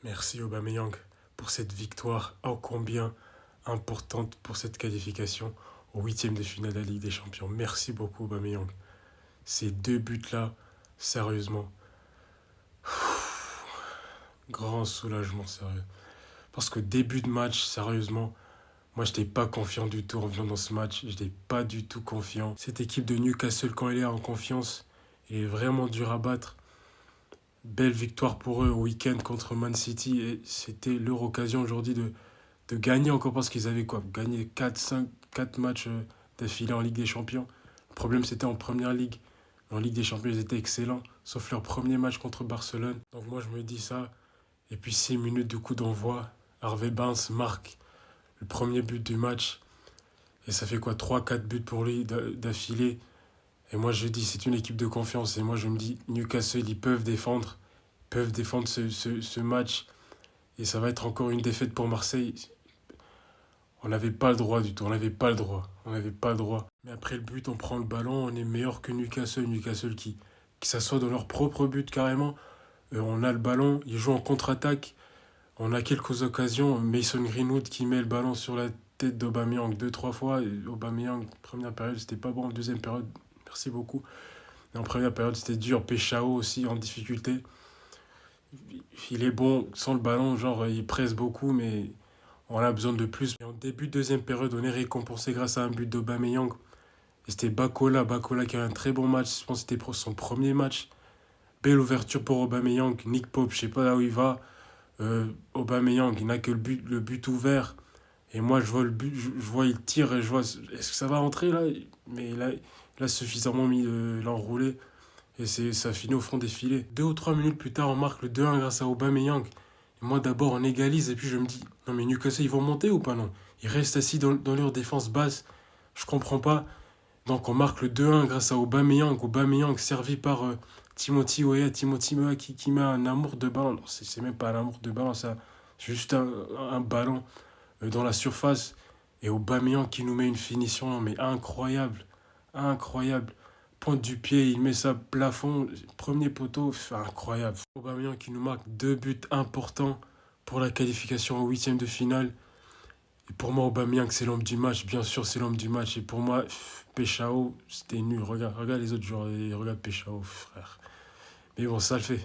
Merci Aubameyang pour cette victoire ô combien importante pour cette qualification au huitième de finale de la Ligue des Champions. Merci beaucoup Aubameyang. Ces deux buts-là, sérieusement, grand soulagement, sérieux. Parce que début de match, sérieusement, moi je n'étais pas confiant du tout en venant dans ce match. Je n'étais pas du tout confiant. Cette équipe de Newcastle, quand elle est en confiance, elle est vraiment dure à battre. Belle victoire pour eux au week-end contre Man City. Et c'était leur occasion aujourd'hui de gagner encore parce qu'ils avaient quoi gagné 4 matchs d'affilée en Ligue des Champions. Le problème, c'était en Première Ligue. En Ligue des Champions, ils étaient excellents, sauf leur premier match contre Barcelone. Donc moi, je me dis ça. Et puis 6 minutes de coup d'envoi. Harvey Barnes marque le premier but du match. Et ça fait quoi 3 4 buts pour lui d'affilée. Et moi, je dis, c'est une équipe de confiance. Et moi, je me dis, Newcastle, ils peuvent défendre. Ils peuvent défendre ce match. Et ça va être encore une défaite pour Marseille. On n'avait pas le droit du tout, on n'avait pas le droit. On n'avait pas le droit. Mais après le but, on prend le ballon, on est meilleur que Newcastle. Newcastle qui s'assoit dans leur propre but carrément. On a le ballon, ils jouent en contre-attaque. On a quelques occasions. Mason Greenwood qui met le ballon sur la tête d'Aubameyang 2 3 fois. Et Aubameyang, première période, c'était pas bon. Deuxième période, merci beaucoup. Et en première période, c'était dur. Péchao aussi en difficulté. Il est bon sans le ballon, genre il presse beaucoup, mais on a besoin de plus. Et en début de deuxième période, on est récompensé grâce à un but d'Aubameyang. Et c'était Bakola qui a un très bon match. Je pense que c'était pour son premier match. Belle ouverture pour Aubameyang. Nick Pope, je sais pas là où il va. Aubameyang, il n'a que le but ouvert. Et moi, je vois le but, je vois il tire et je vois, est-ce que ça va rentrer là? Mais il a suffisamment mis l'enroulé. Et ça finit au fond des filets. 2 ou 3 minutes plus tard, on marque le 2-1 grâce à Aubameyang. Et moi, d'abord, on égalise. Et puis, je me dis, non, mais Newcastle, ils vont monter ou pas, non? Ils restent assis dans leur défense basse. Je comprends pas. Donc, on marque le 2-1 grâce à Aubameyang. Aubameyang servi par Timothy Weah. Timothy Weah qui met un amour de ballon. Non, c'est même pas un amour de ballon, c'est juste un ballon dans la surface. Et Aubameyang qui nous met une finition, non, mais incroyable. Incroyable. Pointe du pied, il met ça plafond, premier poteau, incroyable. Aubameyang qui nous marque 2 buts importants pour la qualification au huitième de finale. Et pour moi, Aubameyang, c'est l'homme du match. Bien sûr, c'est l'homme du match. Et pour moi, Péchao, c'était nul. Regarde les autres joueurs. Regarde Péchao, frère. Mais bon, ça le fait.